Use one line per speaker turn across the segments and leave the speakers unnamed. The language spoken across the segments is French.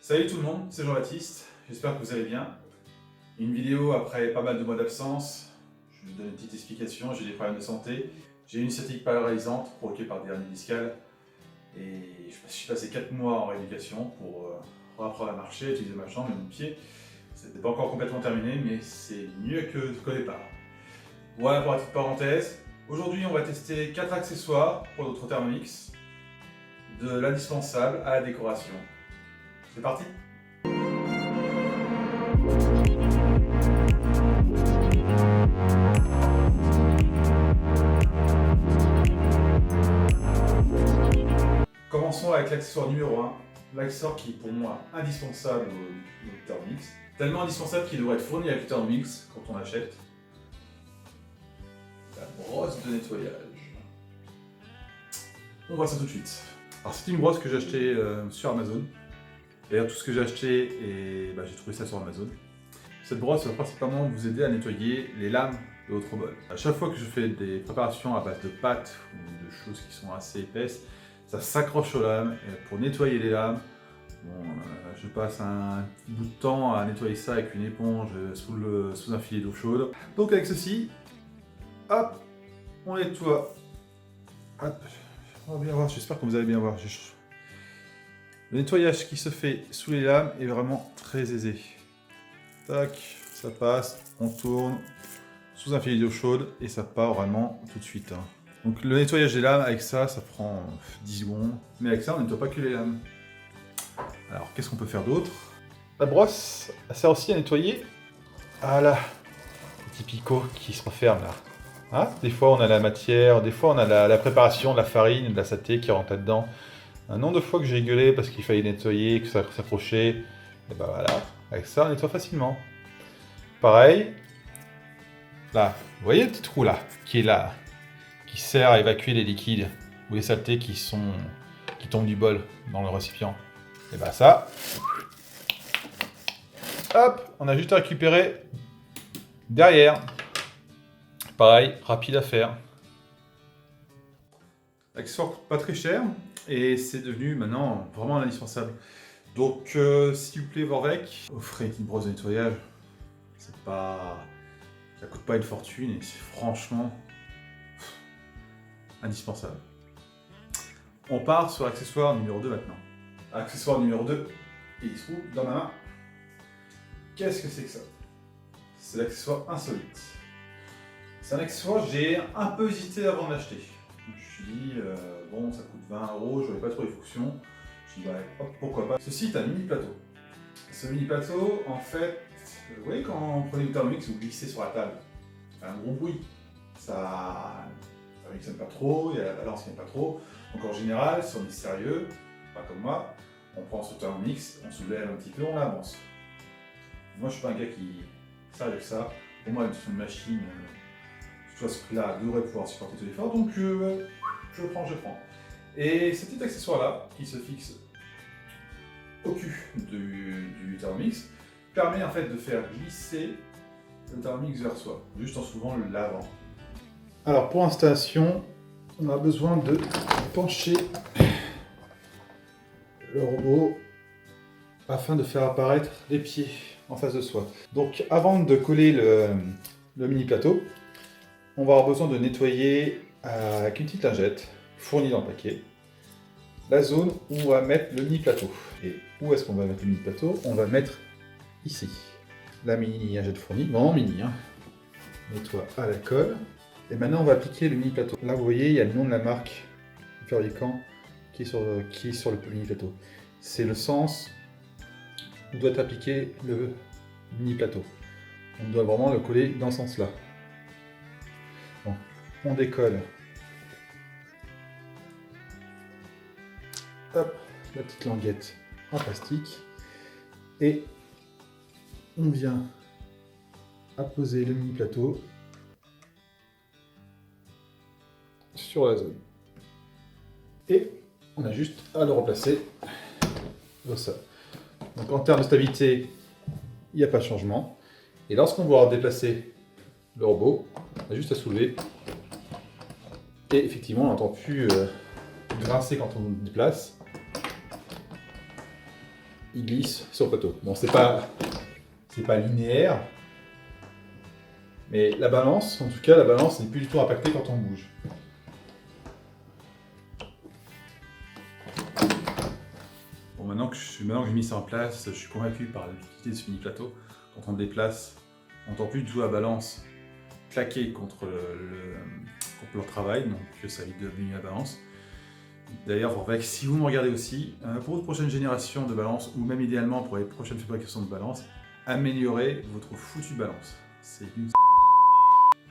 Salut tout le monde, c'est Jean-Baptiste, j'espère que vous allez bien. Une vidéo après pas mal de mois d'absence, je vais vous donner une petite explication, j'ai des problèmes de santé. J'ai une sciatique paralysante provoquée par des hernies discales et je suis passé 4 mois en rééducation pour reapprendre à marcher, à utiliser ma jambe et mon pied. C'était pas encore complètement terminé mais c'est mieux qu'au départ. Voilà pour la petite parenthèse. Aujourd'hui on va tester 4 accessoires pour notre Thermomix, de l'indispensable à la décoration. C'est parti! Commençons avec l'accessoire numéro 1, l'accessoire qui est pour moi indispensable au Thermomix. Tellement indispensable qu'il devrait être fourni avec le Thermomix quand on achète. La brosse de nettoyage. On voit ça tout de suite. Alors c'est une brosse que j'ai achetée sur Amazon. D'ailleurs tout ce que j'ai acheté, j'ai trouvé ça sur Amazon. Cette brosse va principalement vous aider à nettoyer les lames de votre bol. À chaque fois que je fais des préparations à base de pâtes ou de choses qui sont assez épaisses, ça s'accroche aux lames. Et pour nettoyer les lames, je passe un petit bout de temps à nettoyer ça avec une éponge sous un filet d'eau chaude. Donc avec ceci, hop, on nettoie. Hop, on va bien voir, j'espère que vous allez bien voir. Le nettoyage qui se fait sous les lames est vraiment très aisé. Tac, ça passe, on tourne sous un filet d'eau chaude et ça part vraiment tout de suite. Donc le nettoyage des lames, avec ça, ça prend 10 secondes. Mais avec ça, on ne nettoie pas que les lames. Alors, qu'est-ce qu'on peut faire d'autre? La brosse, elle sert aussi à nettoyer. Voilà, le petit picot qui se referme là. Hein, des fois, on a la matière, des fois, on a la préparation de la farine, de la saté qui rentre là-dedans. Un nombre de fois que j'ai gueulé parce qu'il fallait nettoyer, que ça s'accrochait. Et ben voilà, avec ça, on nettoie facilement. Pareil, là, vous voyez le petit trou là, qui est là, qui sert à évacuer les liquides ou les saletés qui tombent du bol dans le récipient. Et ben ça, hop, on a juste à récupérer derrière. Pareil, rapide à faire. Accessoire pas très cher et c'est devenu maintenant vraiment indispensable. Donc s'il vous plaît Vorwerk, offrez une petite brosse de nettoyage. Ça coûte pas une fortune et c'est franchement indispensable. On part sur l'accessoire numéro 2 maintenant. Accessoire numéro 2, il se trouve dans ma main. Qu'est-ce que c'est que ça? C'est l'accessoire insolite. C'est un accessoire, j'ai un peu hésité avant de l'acheter. Je me suis dit, bon, ça coûte 20 €, je voyais pas trop les fonctions. Je me suis dit, hop, pourquoi pas. Ceci est un mini plateau. Ce mini plateau, en fait, vous voyez quand vous prenez le Thermomix, vous glissez sur la table, ça fait un gros bruit. Ça n'aime pas trop, il y a la balance qui n'aime pas trop. Donc en général, si on est sérieux, pas comme moi, on prend ce Thermomix, on soulève un petit peu, on avance. Moi, je suis pas un gars qui est sérieux que ça. Pour moi, une machine, à ce prix-là, devrait pouvoir supporter tout l'effort, donc je prends. Et ce petit accessoire-là, qui se fixe au cul du Thermomix, permet en fait de faire glisser le Thermomix vers soi, juste en soulevant le lavant. Alors pour l'installation, on a besoin de pencher le robot afin de faire apparaître les pieds en face de soi. Donc avant de coller le mini plateau, on va avoir besoin de nettoyer avec une petite lingette fournie dans le paquet la zone où on va mettre le mini plateau. Et où est-ce qu'on va mettre le mini plateau? On va le mettre ici. La mini lingette fournie, vraiment mini. On nettoie à la colle. Et maintenant on va appliquer le mini plateau. Là vous voyez, il y a le nom de la marque du fabricant qui est sur le mini plateau. C'est le sens où doit être appliqué le mini plateau. On doit vraiment le coller dans ce sens-là. Bon, on décolle. Hop, la petite languette en plastique. Et on vient apposer le mini plateau sur la zone. Et on a juste à le replacer comme ça. Donc en termes de stabilité, il n'y a pas de changement. Et lorsqu'on va déplacer le robot, on a juste à soulever. Et effectivement, on n'entend plus grincer quand on le déplace. il glisse sur le plateau. Bon, c'est pas linéaire, mais la balance, en tout cas, la balance n'est plus du tout impactée quand on bouge. Bon, maintenant que j'ai mis ça en place, je suis convaincu par l'utilité de ce mini plateau. Quand on le déplace, on n'entend plus du tout la balance claquer contre le travail, donc ça évite de diminuer la balance. D'ailleurs, si vous me regardez aussi, pour votre prochaine génération de balance, ou même idéalement pour les prochaines fabrications de balance, améliorez votre foutue balance. C'est une...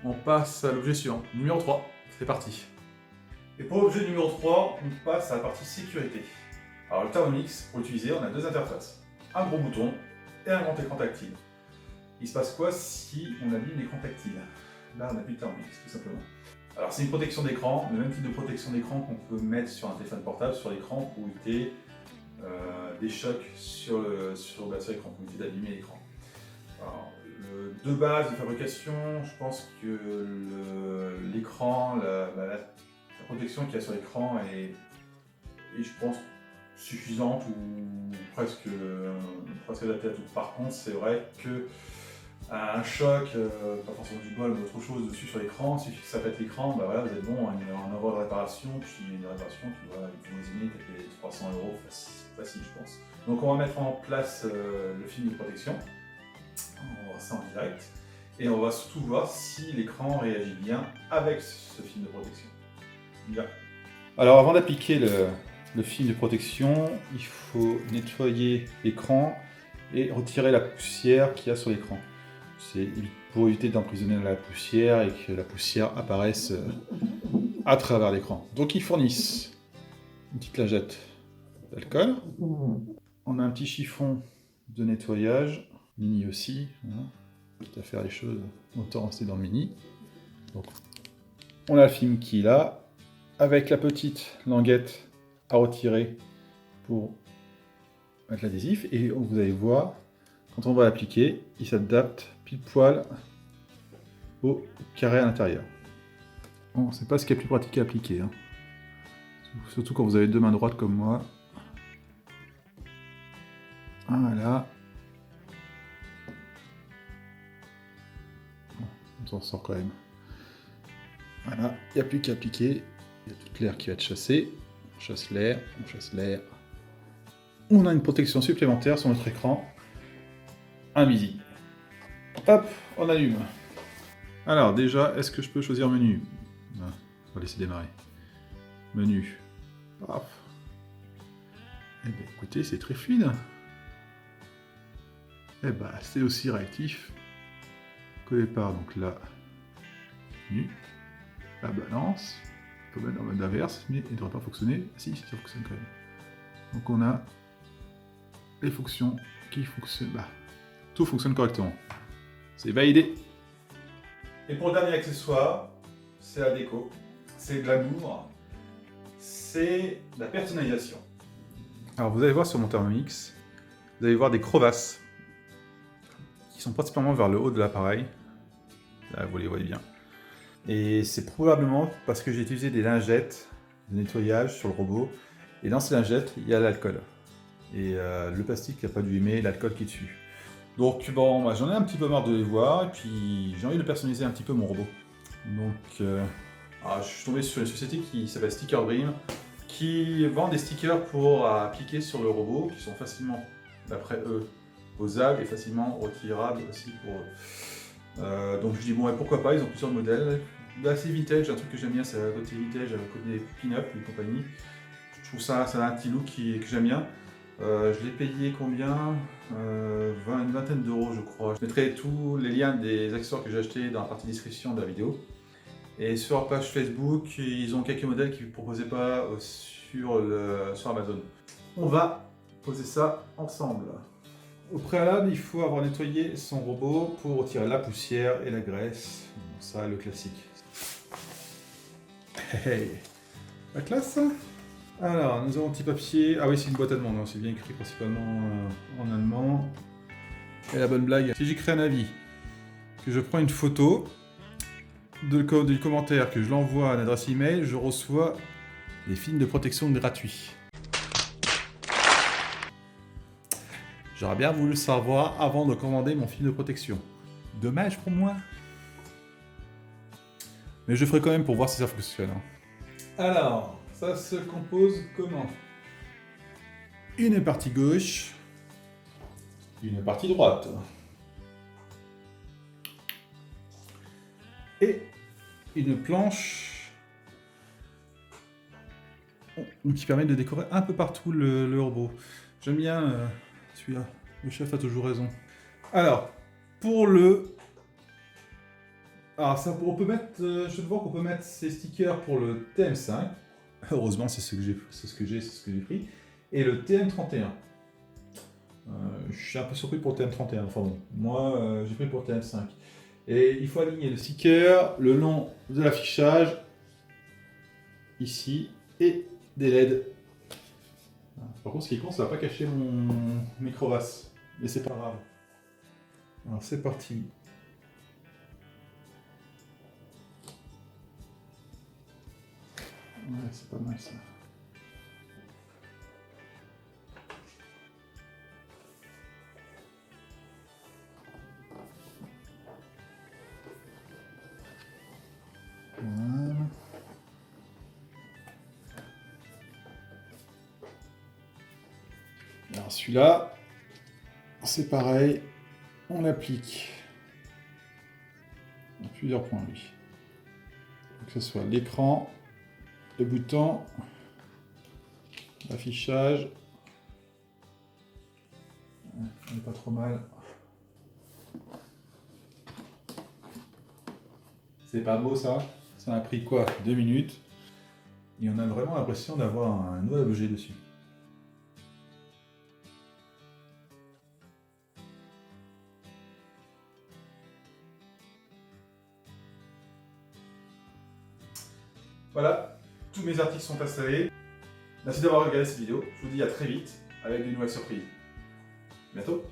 On passe à l'objet suivant, numéro 3, c'est parti. Et pour l'objet numéro 3, on passe à la partie sécurité. Alors le Thermomix, pour l'utiliser, on a deux interfaces. Un gros bouton et un grand écran tactile. Il se passe quoi si on abîme l'écran tactile? Là, on n'a plus de Thermomix, tout simplement. Alors c'est une protection d'écran, le même type de protection d'écran qu'on peut mettre sur un téléphone portable, sur l'écran, pour éviter des chocs sur l'écran, pour éviter d'abîmer l'écran. De base de fabrication, je pense que l'écran, la protection qu'il y a sur l'écran est, je pense, suffisante ou presque adaptée à tout. Par contre, c'est vrai que un choc, pas forcément du bol, mais autre chose dessus sur l'écran, il suffit que ça pète l'écran, bah voilà, vous êtes bon, un avoir de réparation, puis une réparation qui va vous résumer peut-être 300 € facile, je pense. Donc on va mettre en place le film de protection, on va voir ça en direct, et on va surtout voir si l'écran réagit bien avec ce film de protection. Bien. Alors avant d'appliquer le film de protection, il faut nettoyer l'écran et retirer la poussière qu'il y a sur l'écran. C'est pour éviter d'emprisonner la poussière et que la poussière apparaisse à travers l'écran. Donc ils fournissent une petite lingette d'alcool. On a un petit chiffon de nettoyage, mini aussi, hein, quitte à faire les choses, autant rester dans le mini. Donc, on a le film qui est là, avec la petite languette à retirer pour mettre l'adhésif, et vous allez voir, quand on va l'appliquer, il s'adapte pile poil au carré à l'intérieur. Bon, c'est pas ce qui est plus pratique à appliquer, hein. Surtout quand vous avez deux mains droites comme moi. Voilà. Bon, on s'en sort quand même. Voilà, il n'y a plus qu'à appliquer. Il y a toute l'air qui va être chassé. On chasse l'air, on chasse l'air. On a une protection supplémentaire sur notre écran. Invisible. Hop, on allume. Alors déjà, est-ce que je peux choisir menu? On va laisser démarrer. Menu. Hop. Eh bien écoutez, c'est très fluide. Eh ben, c'est aussi réactif qu'au départ. Donc là, menu. La balance. Il faut mettre en mode inverse, mais il ne devrait pas fonctionner. Si, ça fonctionne quand même. Donc on a les fonctions qui fonctionnent. Bah, tout fonctionne correctement. C'est validé. Et pour le dernier accessoire, c'est la déco, c'est de l'amour, c'est la personnalisation. Alors vous allez voir sur mon Thermomix, vous allez voir des crevasses qui sont principalement vers le haut de l'appareil. Là vous les voyez bien. Et c'est probablement parce que j'ai utilisé des lingettes de nettoyage sur le robot. Et dans ces lingettes, il y a l'alcool. Et le plastique qui n'a pas dû aimer l'alcool qui est dessus. Donc bon, bah, j'en ai un petit peu marre de les voir. Et puis j'ai envie de personnaliser un petit peu mon robot. Donc je suis tombé sur une société qui s'appelle Sticker Dream, qui vend des stickers pour appliquer sur le robot, qui sont facilement, d'après eux, posables et facilement retirables aussi pour eux. Donc je dis bon, et pourquoi pas, ils ont plusieurs modèles. Assez vintage, un truc que j'aime bien, c'est le côté vintage, le côté pin-up et compagnie. Je trouve ça a un petit look que j'aime bien. Je l'ai payé combien une vingtaine d'euros je crois. Je mettrai tous les liens des accessoires que j'ai achetés dans la partie description de la vidéo. Et sur leur page Facebook, ils ont quelques modèles qu'ils ne proposaient pas sur Amazon. On va poser ça ensemble. Au préalable, il faut avoir nettoyé son robot pour retirer la poussière et la graisse. Bon, ça, le classique. Hey, la classe. Alors, nous avons un petit papier. Ah oui, c'est une boîte allemande, hein. C'est bien écrit principalement en allemand. Et la bonne blague, si j'écris un avis, que je prends une photo du commentaire, que je l'envoie à l'adresse email, je reçois des films de protection gratuits. J'aurais bien voulu le savoir avant de commander mon film de protection. Dommage pour moi. Mais je ferai quand même pour voir si ça fonctionne. Alors, ça se compose comment? Une partie gauche, une partie droite. Et une planche qui permet de décorer un peu partout le robot. J'aime bien celui-là. Le chef a toujours raison. Alors, pour le... Alors, ça, on peut mettre... je vais voir qu'on peut mettre ces stickers pour le TM5. Heureusement, c'est ce que j'ai pris. Et le TM31. Je suis un peu surpris pour le TM31. Enfin bon, moi, j'ai pris pour le TM5. Et il faut aligner le sticker le long de l'affichage, ici, et des LED. Par contre, ce qui compte, ça va pas cacher mes crevasses. Mais c'est pas grave. Alors c'est parti. Ouais, c'est pas mal ça. Voilà. Alors celui-là, c'est pareil, on l'applique à plusieurs points lui. Que ce soit l'écran, le bouton, l'affichage. On n'est pas trop mal. C'est pas beau ça? Ça a pris quoi? 2 minutes. Et on a vraiment l'impression d'avoir un nouvel objet dessus. Voilà, tous mes articles sont installés. Merci d'avoir regardé cette vidéo. Je vous dis à très vite avec de nouvelles surprises. À bientôt.